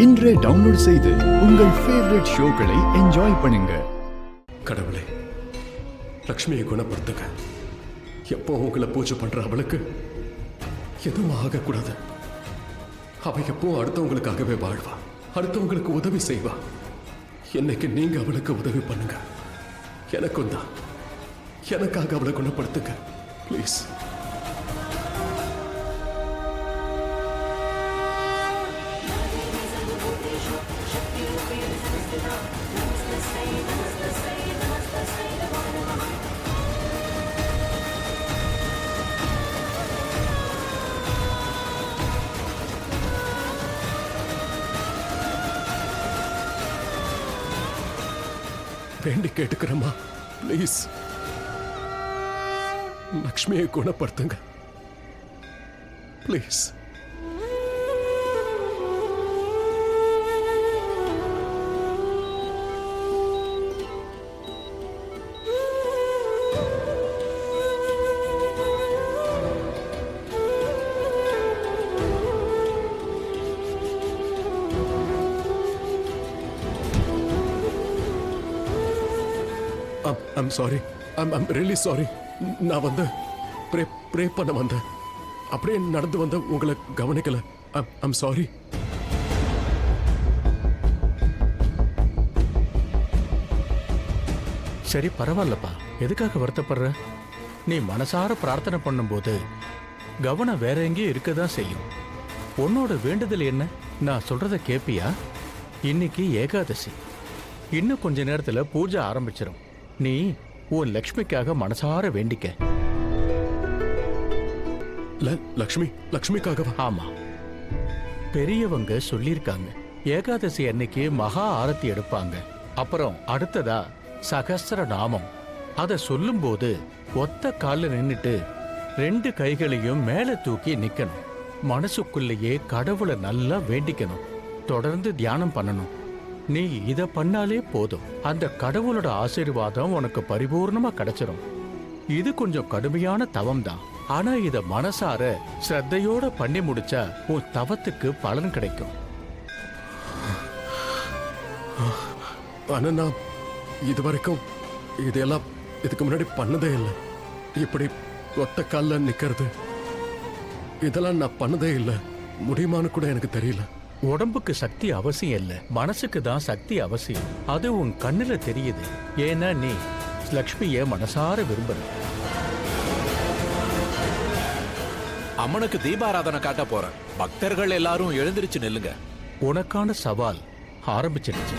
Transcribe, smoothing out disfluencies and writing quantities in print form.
இன்றே டவுன்லோட் செய்து உங்கள் ஃபேவரட் ஷோக்களை என்ஜாய் பண்ணுங்க. கடவுளே, லக்ஷ்மியை குணப்படுத்துங்க. எப்போ உங்களை பூஜை பண்ற அவளுக்கு எதுவும் ஆகக்கூடாது. அவ எப்போ அடுத்தவங்களுக்காகவே வாழ்வா, அடுத்தவங்களுக்கு உதவி செய்வா. என்னைக்கு நீங்க அவளுக்கு உதவி பண்ணுங்க. எனக்கும் தான், எனக்காக அவளை குணப்படுத்துங்க ப்ளீஸ். வேண்டி கேட்டுக்கிறேம்மா ப்ளீஸ். லக்ஷ்மியை குணப்படுத்துங்க please. I'm sorry. I'm really sorry. நான் வந்து ப்ரே பண்ண வந்தேன். அப்படியே நடந்து வந்த உங்களை கவனிக்கல. I'm sorry. சரி, பரவாயில்லப்பா. எதுக்காக வருத்தப்படுற? நீ மனசார பிரார்த்தனை பண்ணும்போது கவனம் வேற எங்கேயும் இருக்கதான் செய்யும். உன்னோட வேண்டுதல் என்ன? நான் சொல்றத கேப்பியா? இன்னைக்கு ஏகாதசி. இன்னும் கொஞ்ச நேரத்துல பூஜை ஆரம்பிச்சிடும். நீ உன் லக்ஷ்மிக்காக மனசார வேண்டிக்க. லக்ஷ்மிக்காக? ஆமா, பெரியவங்க சொல்லியிருக்காங்க, ஏகாதசி அன்னைக்கு மகா ஆரத்தி எடுப்பாங்க. அப்புறம் அடுத்ததா சகஸ்ர நாமம். அத சொல்லும் போது ஒத்த கால்ல நின்னுட்டு 2 கைகளையும் மேல தூக்கி நிக்கணும். மனசுக்குள்ளேயே கடவுளை நல்லா வேண்டிக்கணும். தொடர்ந்து தியானம் பண்ணணும். நீ இத பண்ணாலே போதும், அந்த கடவுளோட ஆசீர்வாதம் உனக்கு பரிபூர்ணமா கிடைச்சிரும். இது கொஞ்சம் கடுமையான தவம் தான். ஆனா இத மனசார ஸ்ரத்தையோட பண்ணி முடிச்சா உன் தவத்துக்கு பலன் கிடைக்கும். ஆனா நான் இதுவரைக்கும் இதெல்லாம் இதுக்கு முன்னாடி பண்ணதே இல்லை. இப்படி ஒத்த கால்ல நிக்கிறது இதெல்லாம் நான் பண்ணதே இல்லை. முடியுமான்னு கூட எனக்கு தெரியல. உடம்புக்கு சக்தி அவசியம் இல்ல, மனசுக்கு தான் சக்தி அவசியம். அது உன் கண்ணுல தெரியுது. ஏன்னா நீ லக்ஷ்மிய மனசார விரும்புற. அம்மனுக்கு தீபாராதனை காட்ட போறேன். பக்தர்கள் எல்லாரும் எழுந்திருச்சு நில்லுங்க. உனக்கான சவால் ஆரம்பிச்சிருச்சு.